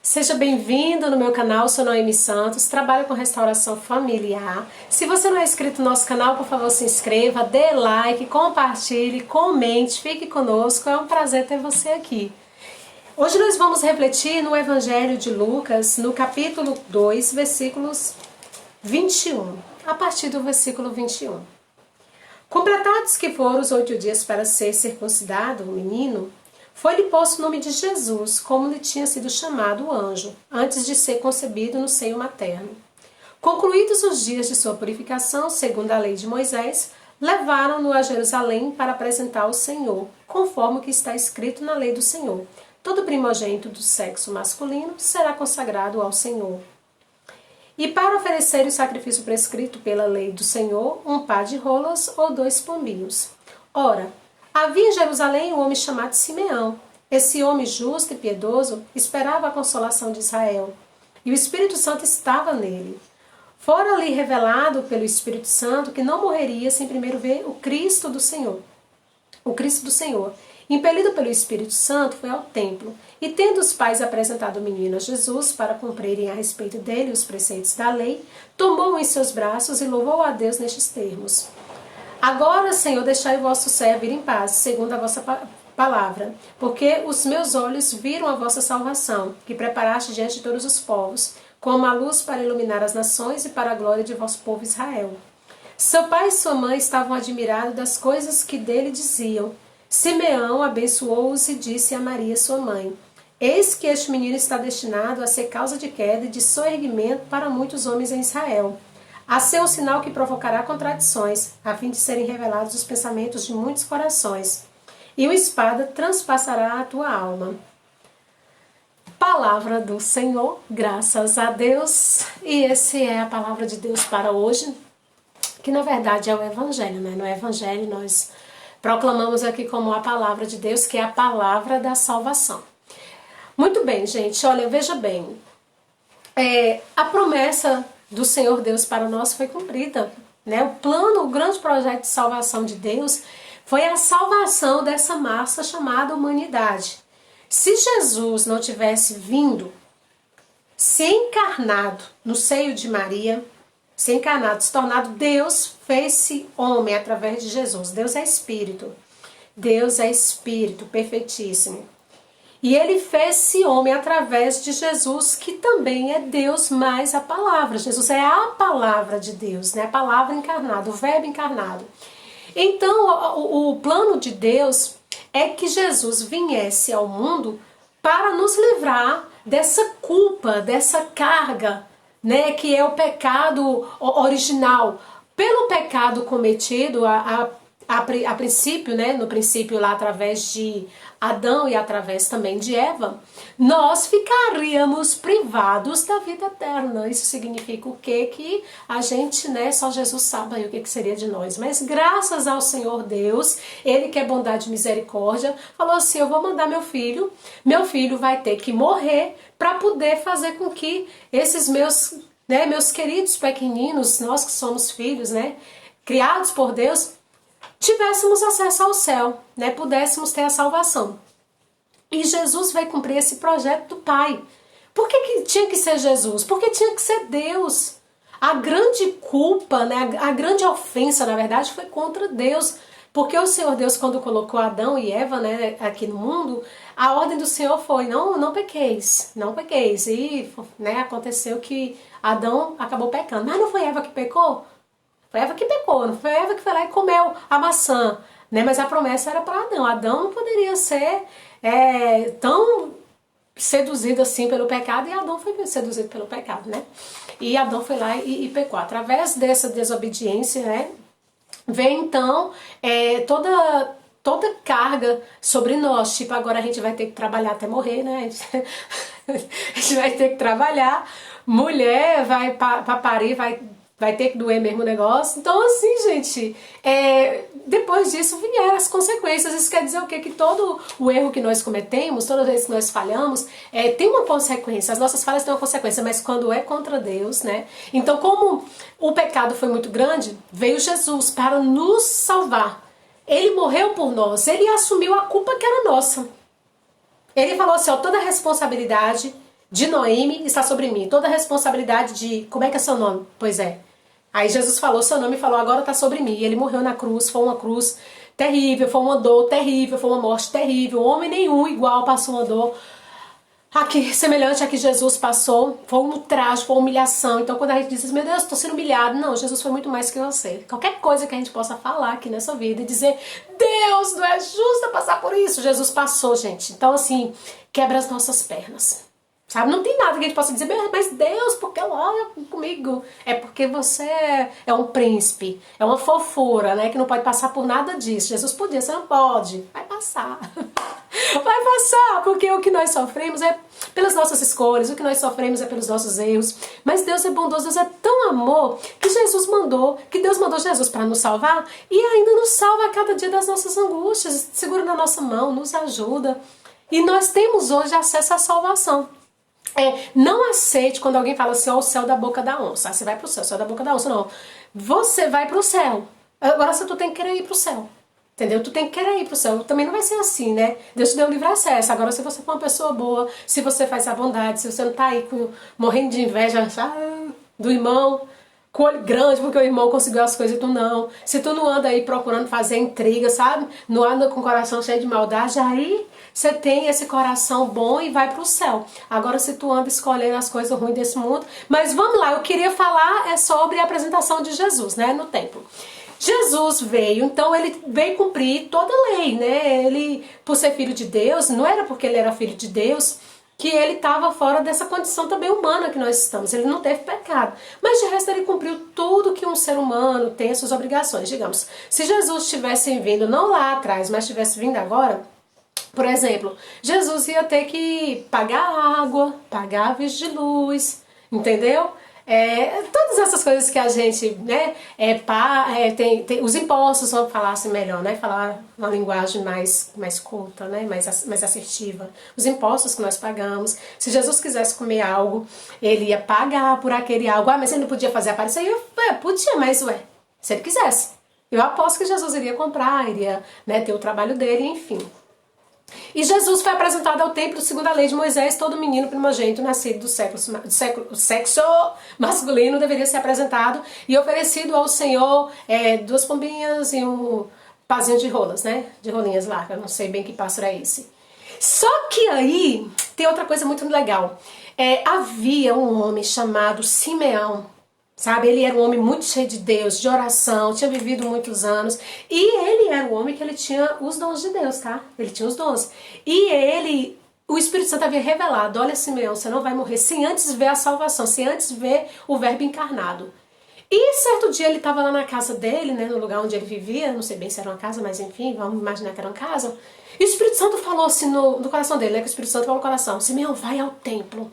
Seja bem-vindo no meu canal, sou Noemi Santos, trabalho com restauração familiar. Se você não é inscrito no nosso canal, por favor se inscreva, dê like, compartilhe, comente, fique conosco, é um prazer ter você aqui. Hoje nós vamos refletir no Evangelho de Lucas, no capítulo 2, versículos 21, a partir do versículo 21. Completados que foram os 8 dias para ser circuncidado o menino, foi-lhe posto o nome de Jesus, como lhe tinha sido chamado o anjo, antes de ser concebido no seio materno. Concluídos os dias de sua purificação, segundo a lei de Moisés, levaram-no a Jerusalém para apresentar ao Senhor, conforme o que está escrito na lei do Senhor. Todo primogênito do sexo masculino será consagrado ao Senhor. E para oferecer o sacrifício prescrito pela lei do Senhor, um par de rolas ou 2 pombinhos. Ora, havia em Jerusalém um homem chamado Simeão. Esse homem justo e piedoso esperava a consolação de Israel, e o Espírito Santo estava nele. Fora-lhe revelado pelo Espírito Santo que não morreria sem primeiro ver o Cristo do Senhor. O Cristo do Senhor. Impelido pelo Espírito Santo, foi ao templo, e tendo os pais apresentado o menino a Jesus para cumprirem a respeito dele os preceitos da lei, tomou-o em seus braços e louvou a Deus nestes termos: Agora, Senhor, deixai o vosso servo ir em paz, segundo a vossa palavra, porque os meus olhos viram a vossa salvação, que preparaste diante de todos os povos, como a luz para iluminar as nações e para a glória de vosso povo Israel. Seu pai e sua mãe estavam admirados das coisas que dele diziam. Simeão abençoou-os e disse a Maria, sua mãe: Eis que este menino está destinado a ser causa de queda e de soerguimento para muitos homens em Israel. A ser um sinal que provocará contradições, a fim de serem revelados os pensamentos de muitos corações. E uma espada transpassará a tua alma. Palavra do Senhor, graças a Deus. E essa é a palavra de Deus para hoje, que na verdade é o Evangelho, né? No Evangelho nós proclamamos aqui como a palavra de Deus, que é a palavra da salvação. Muito bem, gente, olha, veja bem. A promessa do Senhor Deus para nós foi cumprida, né? O plano, o grande projeto de salvação de Deus foi a salvação dessa massa chamada humanidade. Se Jesus não tivesse vindo, se encarnado no seio de Maria, se encarnado, se tornado Deus, fez-se homem através de Jesus. Deus é Espírito. Deus é Espírito, perfeitíssimo. E ele fez-se homem através de Jesus, que também é Deus mais a palavra. Jesus é a palavra de Deus, né? A palavra encarnada, o verbo encarnado. Então, o plano de Deus é que Jesus viesse ao mundo para nos livrar dessa culpa, dessa carga, né? Que é o pecado original. Pelo pecado cometido a princípio, né, no princípio lá através de Adão e através também de Eva, nós ficaríamos privados da vida eterna. Isso significa o quê? Que a gente, né, só Jesus sabe aí o que seria de nós. Mas graças ao Senhor Deus, Ele que é bondade e misericórdia, falou assim: eu vou mandar meu filho vai ter que morrer para poder fazer com que esses meus queridos pequeninos, nós que somos filhos, né, criados por Deus, tivéssemos acesso ao céu, né? Pudéssemos ter a salvação. E Jesus vai cumprir esse projeto do Pai. Por que tinha que ser Jesus? Porque tinha que ser Deus. A grande culpa, né? A grande ofensa, na verdade, foi contra Deus. Porque o Senhor Deus, quando colocou Adão e Eva, né, aqui no mundo, a ordem do Senhor foi: não pequeis, não pequeis. E, né, aconteceu que Adão acabou pecando. Mas não foi Eva que pecou? Foi Eva que pecou, não foi Eva que foi lá e comeu a maçã, né? Mas a promessa era para Adão. Adão não poderia ser tão seduzido assim pelo pecado, e Adão foi seduzido pelo pecado, né? E Adão foi lá e pecou. Através dessa desobediência, né, vem então toda carga sobre nós. Tipo, agora a gente vai ter que trabalhar até morrer, né? A gente vai ter que trabalhar. Mulher vai para parir, vai ter que doer mesmo o negócio. Então, assim, gente, depois disso vieram as consequências. Isso quer dizer o quê? Que todo o erro que nós cometemos, toda vez que nós falhamos, tem uma consequência. As nossas falhas têm uma consequência, mas quando é contra Deus, né? Então, como o pecado foi muito grande, veio Jesus para nos salvar. Ele morreu por nós, ele assumiu a culpa que era nossa. Ele falou assim: ó, toda a responsabilidade de Noemi está sobre mim. Toda a responsabilidade de, como é que é seu nome? Pois é. Aí Jesus falou seu nome e falou, agora está sobre mim. E ele morreu na cruz, foi uma cruz terrível, foi uma dor terrível, foi uma morte terrível. Homem nenhum igual passou uma dor aqui, semelhante a que Jesus passou. Foi um traje, foi uma humilhação. Então quando a gente diz, meu Deus, estou sendo humilhado. Não, Jesus foi muito mais que você. Qualquer coisa que a gente possa falar aqui nessa vida e dizer, Deus, não é justo passar por isso. Jesus passou, gente. Então assim, quebra as nossas pernas. Sabe? Não tem nada que a gente possa dizer, mas Deus, porque olha comigo? É porque você é um príncipe, é uma fofura, né? Que não pode passar por nada disso. Jesus podia, você não pode. Vai passar. Vai passar, porque o que nós sofremos é pelas nossas escolhas, o que nós sofremos é pelos nossos erros. Mas Deus é bondoso, Deus é tão amor que Deus mandou Jesus para nos salvar e ainda nos salva a cada dia das nossas angústias, segura na nossa mão, nos ajuda. E nós temos hoje acesso à salvação. Não aceite quando alguém fala assim, ó, o céu da boca da onça. Você vai pro céu, o céu da boca da onça. Não, você vai pro céu. Agora tu tem que querer ir pro céu. Entendeu? Tu tem que querer ir pro céu. Também não vai ser assim, né? Deus te deu livre acesso. Agora se você for uma pessoa boa, se você faz a bondade, se você não tá aí morrendo de inveja do irmão, com olho grande porque o irmão conseguiu as coisas e tu não. Se tu não anda aí procurando fazer intriga, sabe? Não anda com o coração cheio de maldade, aí você tem esse coração bom e vai pro céu. Agora se tu anda escolhendo as coisas ruins desse mundo. Mas vamos lá, eu queria falar sobre a apresentação de Jesus, né, no templo. Jesus veio, então ele veio cumprir toda a lei, né? Ele, por ser filho de Deus, não era porque ele era filho de Deus que ele estava fora dessa condição também humana que nós estamos. Ele não teve pecado. Mas de resto ele cumpriu tudo que um ser humano tem as suas obrigações. Digamos, se Jesus tivesse vindo, não lá atrás, mas tivesse vindo agora, por exemplo, Jesus ia ter que pagar água, pagar a vez de luz, entendeu? Todas essas coisas que a gente, né, tem os impostos, vamos falar assim melhor, né, falar uma linguagem mais culta, né, mais assertiva. Os impostos que nós pagamos, se Jesus quisesse comer algo, ele ia pagar por aquele algo. Mas ele não podia fazer aparecer? Podia, mas se ele quisesse. Eu aposto que Jesus iria comprar, iria, né, ter o trabalho dele, enfim. E Jesus foi apresentado ao templo segundo a lei de Moisés. Todo menino primogênito nascido do sexo masculino deveria ser apresentado e oferecido ao Senhor 2 pombinhas e um pazinho de rolas, né? De rolinhas lá, eu não sei bem que pássaro é esse. Só que aí tem outra coisa muito legal. Havia um homem chamado Simeão. Sabe, ele era um homem muito cheio de Deus, de oração, tinha vivido muitos anos. E ele era um homem que ele tinha os dons de Deus, tá? Ele tinha os dons. E o Espírito Santo havia revelado, olha Simeão, você não vai morrer sem antes ver a salvação, sem antes ver o verbo encarnado. E certo dia ele estava lá na casa dele, né, no lugar onde ele vivia, não sei bem se era uma casa, mas enfim, vamos imaginar que era uma casa. E o Espírito Santo falou assim no coração dele, né, que o Espírito Santo falou no coração, Simeão, vai ao templo.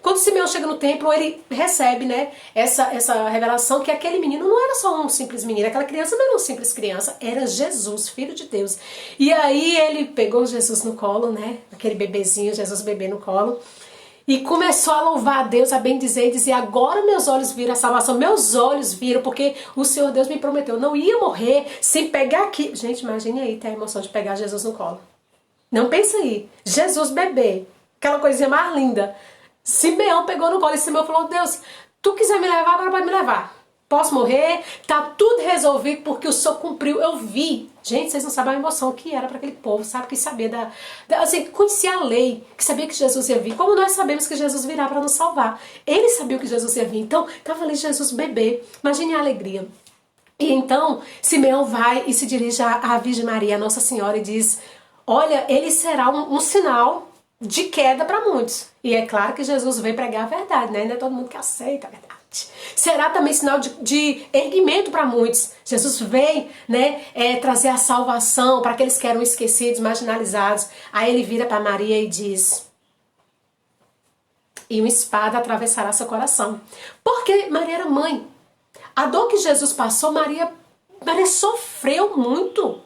Quando Simeão chega no templo, ele recebe, né, essa revelação que aquele menino não era só um simples menino, aquela criança não era uma simples criança, era Jesus, Filho de Deus. E aí ele pegou Jesus no colo, né, aquele bebezinho, Jesus bebê no colo, e começou a louvar a Deus, a bendizer e dizer, agora meus olhos viram a salvação, meus olhos viram, porque o Senhor Deus me prometeu, não ia morrer sem pegar aqui. Gente, imagine aí ter a emoção de pegar Jesus no colo. Não pensa aí, Jesus bebê, aquela coisinha mais linda. Simeão pegou no colo e Simeão falou, Deus, tu quiser me levar, agora pode me levar. Posso morrer, tá tudo resolvido porque o Senhor cumpriu, eu vi. Gente, vocês não sabem a emoção que era para aquele povo, sabe? Que sabia assim, conhecia a lei, que sabia que Jesus ia vir. Como nós sabemos que Jesus virá para nos salvar. Ele sabia que Jesus ia vir, então tava ali Jesus bebê. Imagine a alegria. E então, Simeão vai e se dirige à Virgem Maria, a Nossa Senhora, e diz, olha, ele será um sinal de queda para muitos. E é claro que Jesus veio pregar a verdade, né? Não é todo mundo que aceita a verdade. Será também sinal de erguimento para muitos. Jesus veio, né, trazer a salvação para aqueles que eram esquecidos, marginalizados. Aí ele vira para Maria e diz, e uma espada atravessará seu coração. Porque Maria era mãe. A dor que Jesus passou, Maria sofreu muito.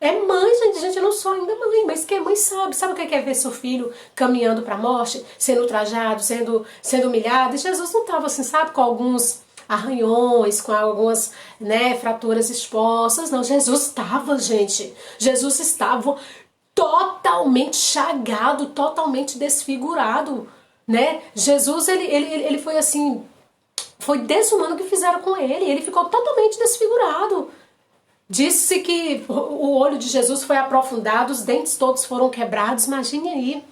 É mãe, gente, eu não sou ainda mãe, mas quem é mãe sabe o que é ver seu filho caminhando para a morte, sendo ultrajado, sendo humilhado. E Jesus não estava assim, sabe, com alguns arranhões, com algumas, né, fraturas expostas. Não, Jesus estava, gente. Jesus estava totalmente chagado, totalmente desfigurado. né? Jesus, ele foi assim, foi desumano o que fizeram com ele. Ele ficou totalmente desfigurado. Disse que o olho de Jesus foi aprofundado, os dentes todos foram quebrados. Imagine aí.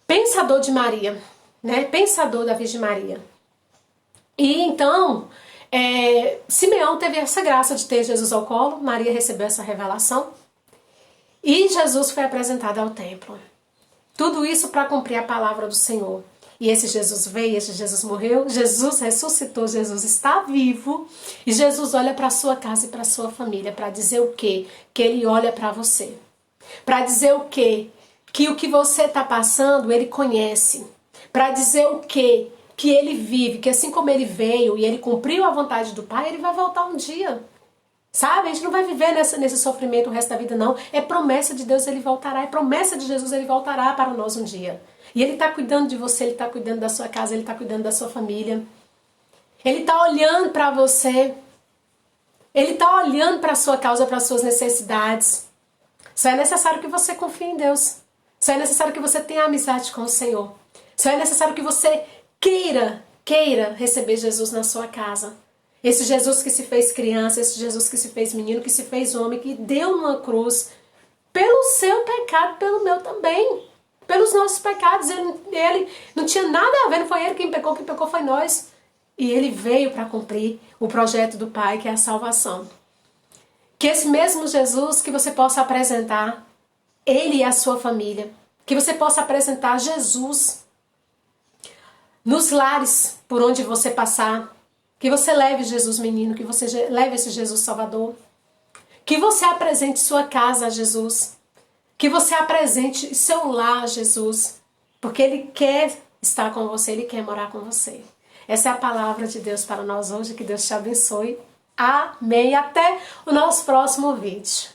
Pensador de Maria, né? Pensador da Virgem Maria. E então, Simeão teve essa graça de ter Jesus ao colo. Maria recebeu essa revelação. E Jesus foi apresentado ao templo. Tudo isso para cumprir a palavra do Senhor. E esse Jesus veio, esse Jesus morreu, Jesus ressuscitou, Jesus está vivo. E Jesus olha para a sua casa e para a sua família para dizer o quê? Que ele olha para você. Para dizer o quê? Que o que você está passando, ele conhece. Para dizer o quê? Que ele vive, que assim como ele veio e ele cumpriu a vontade do Pai, ele vai voltar um dia. Sabe? A gente não vai viver nesse sofrimento o resto da vida, não. É promessa de Deus, ele voltará. É promessa de Jesus, ele voltará para nós um dia. E ele está cuidando de você, ele está cuidando da sua casa, ele está cuidando da sua família. Ele está olhando para você. Ele está olhando para a sua causa, para as suas necessidades. Só é necessário que você confie em Deus. Só é necessário que você tenha amizade com o Senhor. Só é necessário que você queira receber Jesus na sua casa. Esse Jesus que se fez criança, esse Jesus que se fez menino, que se fez homem, que deu numa cruz pelo seu pecado, pelo meu também. Pelos nossos pecados. Ele não tinha nada a ver, não foi ele quem pecou foi nós. E ele veio para cumprir o projeto do Pai, que é a salvação. Que esse mesmo Jesus que você possa apresentar, ele e a sua família, que você possa apresentar Jesus nos lares por onde você passar, que você leve Jesus menino, que você leve esse Jesus Salvador, que você apresente sua casa a Jesus, que você apresente seu lar a Jesus, porque ele quer estar com você, ele quer morar com você. Essa é a palavra de Deus para nós hoje, que Deus te abençoe. Amém. Até o nosso próximo vídeo.